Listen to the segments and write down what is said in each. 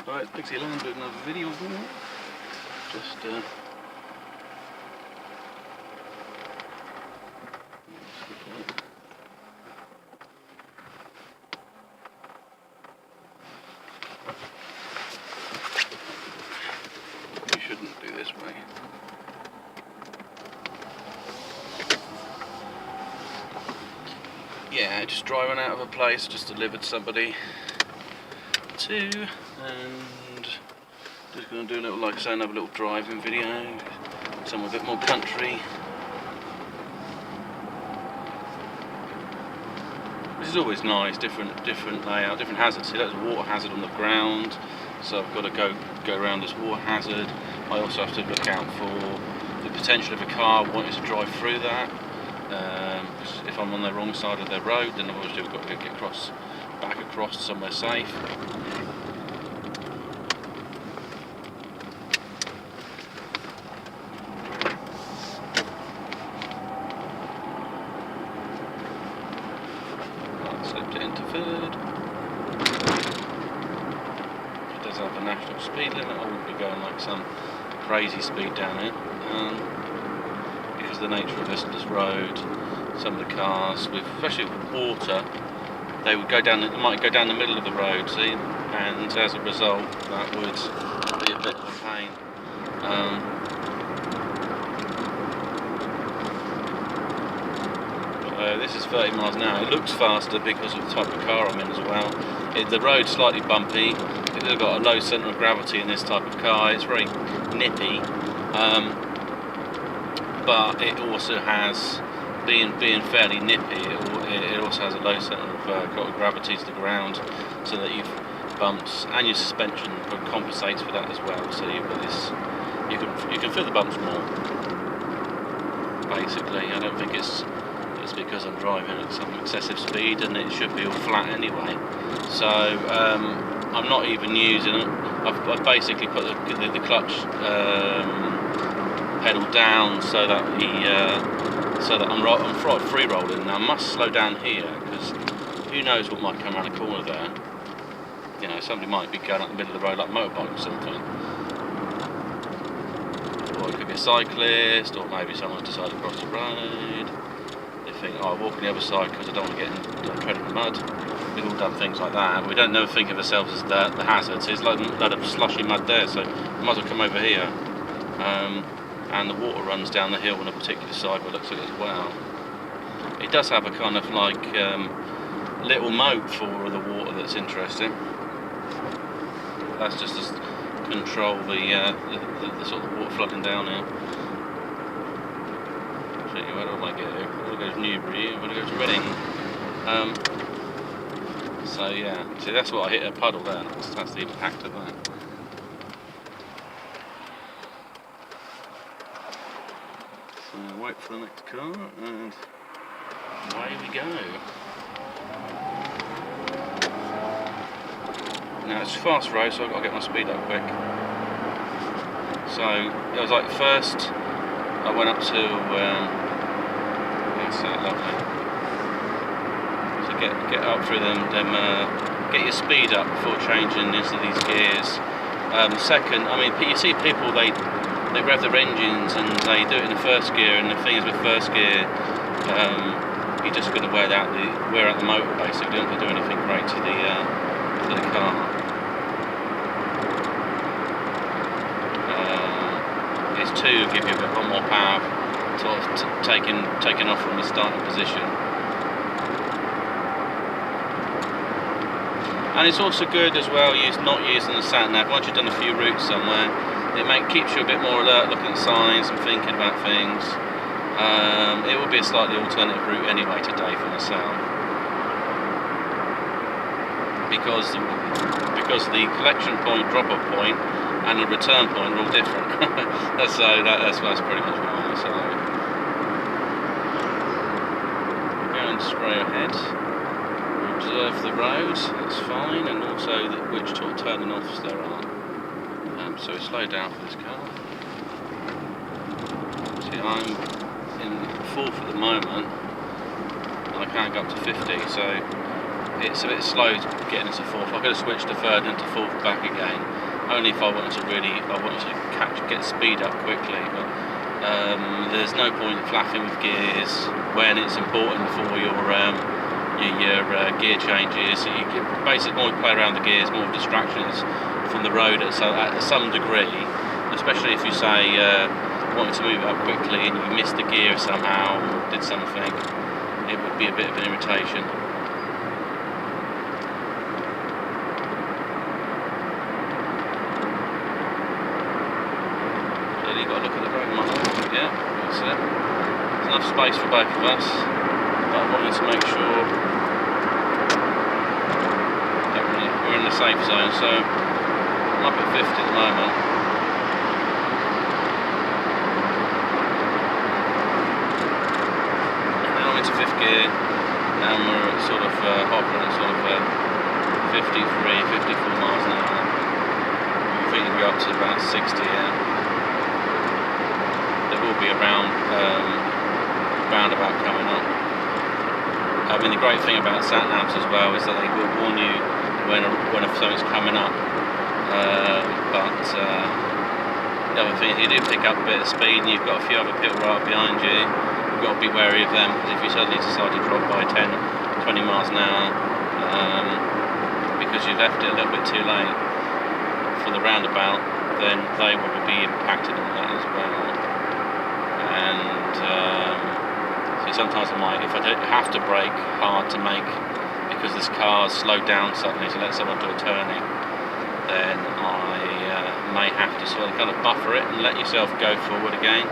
Alright, Pixie Land doing another video here. Just you shouldn't do this way. Yeah, just driving out of a place, just delivered somebody to, and just going to do a little, like I say, another little driving video, somewhere a bit more country. This is always nice, different layout, different hazards. See, that's a water hazard on the ground, so I've got to go around this water hazard. I also have to look out for the potential of a car wanting to drive through that. If I'm on the wrong side of the road, then obviously I've got to get back across somewhere safe. Slipped it into third. It does have a national speed limit. I wouldn't be going like some crazy speed down here. Because of the nature of this road, some of the cars, especially with water, they would might go down the middle of the road, see, and as a result, that would be a bit of a pain. So this is 30 miles an hour. It looks faster because of the type of car I'm in as well. The road's slightly bumpy. It's got a low centre of gravity in this type of car. It's very nippy. But it also has, being fairly nippy, it also has a low centre of gravity to the ground, so that you've bumps, and your suspension compensates for that as well. So you've got this, you can feel the bumps more. Basically, I don't think it's because I'm driving at some excessive speed, and it should be all flat anyway. So I'm not even using it. I've basically put the clutch pedal down so that I'm free rolling. Now I must slow down here, because who knows what might come around the corner there. You know, somebody might be going up the middle of the road like a motorbike or something. Or it could be a cyclist, or maybe someone's decided to cross the road. They think, oh, I'll walk on the other side because I don't want to get tread in the mud. We've all done things like that. We don't never think of ourselves as the hazards. There's a lot of slushy mud there, so we might as well come over here. And the water runs down the hill on a particular side by the looks of it as well. It does have a kind of like little moat for the water that's interesting. That's just to control the sort of water flooding down here. So where do I go? I want to go to Newbury, I want to go to Reading. So yeah, see, that's what I hit a puddle there. That's the impact of that. So wait for the next car, and away we go. Now it's a fast road, so I've got to get my speed up quick. So it was like first I went up to that's lovely. So get up through them, get your speed up before changing into these gears. Second, I mean, you see people they rev their engines and they do it in the first gear, and the thing is with first gear, you're just going to wear out the motor basically. You don't have to do anything great to the car. It's two give you a bit more power, sort of taking off from the starting position. And it's also good as well, not using the sat nav. Once you've done a few routes somewhere, it keeps you a bit more alert, looking at signs and thinking about things. It will be a slightly alternative route anyway today for myself, because the collection point, drop-off point, and the return point are all different. that's pretty much why. So going straight ahead. Observe the road, that's fine, and also which sort of turning offs there are. So slow down for this car. See, I'm in fourth at the moment. I can't go up to 50, so it's a bit slow getting into fourth. I could have switched to third and to fourth back again, only if I wanted to get speed up quickly. But there's no point flapping with gears when it's important for your gear changes. You can basically more play around the gears, more distractions from the road at some degree, especially if you say wanted to move it up quickly and you missed the gear somehow or did something, it would be a bit of an irritation. You've got to look at the road model. Yeah, that's it. There's enough space for both of us, but I wanted to make sure that we're in the safe zone. So I'm up at 50 at the moment. And now I'm into fifth gear, and we're at sort of hovering at sort of 53, 54 miles an hour. I think we'll be up to about 60 here. There will be a roundabout coming up. I mean, the great thing about sat-navs as well is that they will warn you when something's coming up. But the other thing is, you do pick up a bit of speed and you've got a few other people right behind you. You've got to be wary of them, because if you suddenly decide to drop by 10, 20 miles an hour because you left it a little bit too late for the roundabout, then they will be impacted on that as well. And so sometimes if I don't have to brake hard to make, because this car's slowed down suddenly to let someone do a turning, then I may have to sort of kind of buffer it and let yourself go forward again.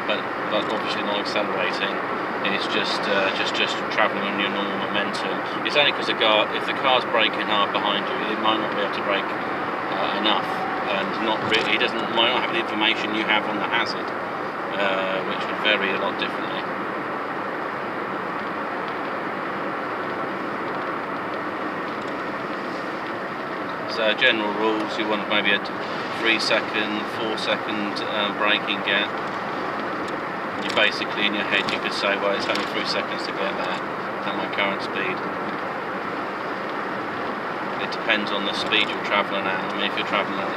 But obviously not accelerating. It's just travelling on your normal momentum. It's only because if the car's braking hard behind you, it might not be able to brake enough, and might not have the information you have on the hazard. Which would vary a lot differently. So general rules, you want maybe a 3-second, 4-second braking gap. You basically, in your head, you could say, well, it's only 3 seconds to get there at my current speed. It depends on the speed you're travelling at. I mean, if you're travelling at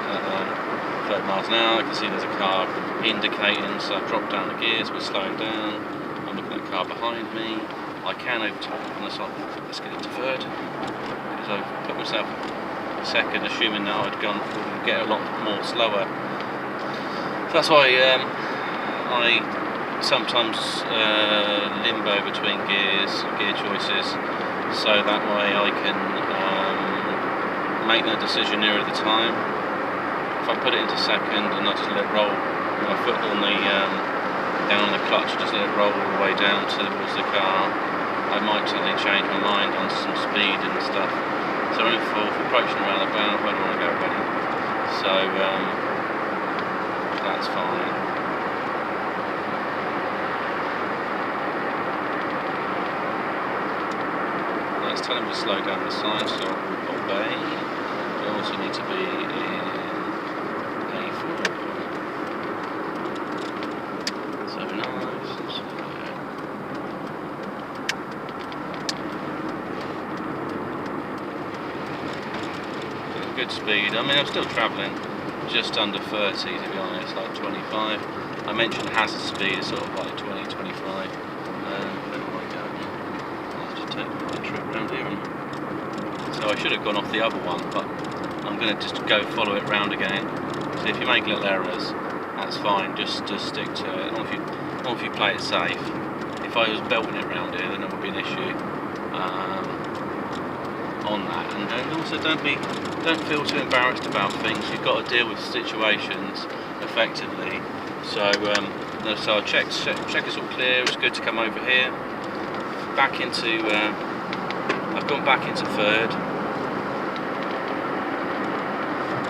30 miles an hour, I can see there's a car indicating, so I've dropped down the gears, we're slowing down. I'm looking at the car behind me. I can overtake on the side. Let's get into third, because I've put myself second, assuming that I'd get a lot more slower. So that's why I sometimes limbo between gear choices, so that way I can make that decision nearer the time. If I put it into second and I just let it roll, my foot on the down on the clutch, just let it roll all the way down towards the car, I might suddenly change my mind on some speed and stuff. So I'm in fourth, approaching around about where do I want to go already. So that's fine. Let's tell him to slow down the sign, so I'll obey. We also need to be in A4. So nice. Good speed. I mean, I'm still travelling just under 30 to be honest, like 25. I mentioned hazard speed is sort of like 20, 25. Where do I go? Let's just take my trip around here. So I should have gone off the other one, but I'm going to just go follow it round again. So if you make little errors, that's fine. Just stick to it. Not if you play it safe. If I was belting it round here, then it would be an issue. On that, and also don't feel too embarrassed about things. You've got to deal with situations effectively. So so I'll check it's all clear. It's good to come over here. Back into I've gone back into third.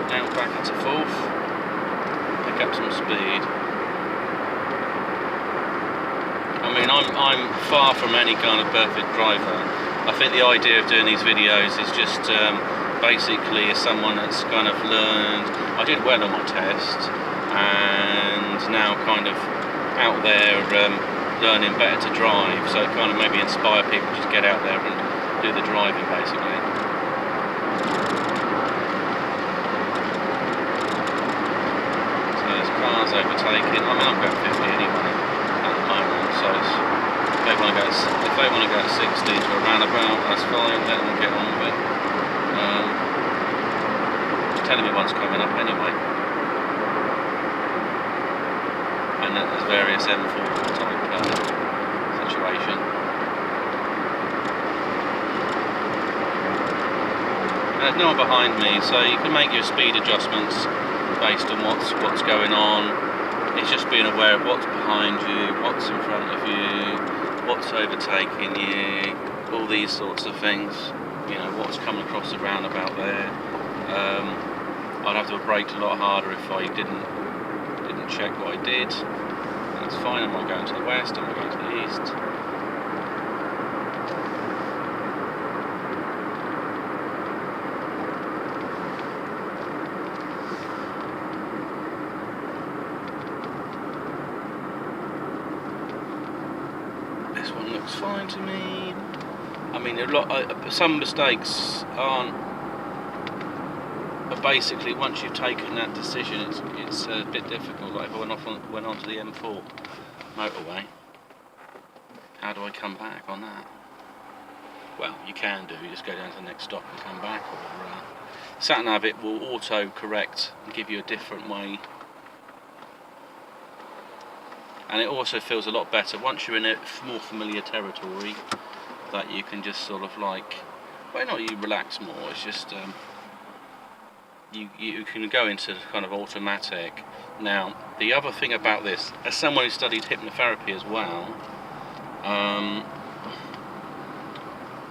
Now back into fourth. Pick up some speed. I mean, I'm far from any kind of perfect driver. I think the idea of doing these videos is just basically as someone that's kind of learned. I did well on my test, and now kind of out there learning better to drive. So kind of maybe inspire people to just get out there and do the driving basically. So there's cars overtaking. I mean, I'm going 50 anyway at the moment, so if they want to go at 60 to a roundabout, that's fine. Let them get on with it. It's telling me one's coming up anyway, and that there's various M4 type situation. And there's no one behind me, so you can make your speed adjustments based on what's going on. It's just being aware of what's behind you, what's in front of you, what's overtaking you, all these sorts of things. You know, what's coming across the roundabout there. I'd have to have braked a lot harder if I didn't check what I did. That's fine. I'm not going to the west, I'm not going to the east. This one looks fine to me. I mean, some mistakes aren't. But basically, once you've taken that decision, it's a bit difficult. Like if I went onto the M4 motorway, how do I come back on that? Well, you can do. You just go down to the next stop and come back, or sat-nav it will auto-correct and give you a different way. And it also feels a lot better once you're in a more familiar territory, that you can just sort of like, well, not you relax more. It's just. You can go into kind of automatic. Now, the other thing about this, as someone who studied hypnotherapy as well,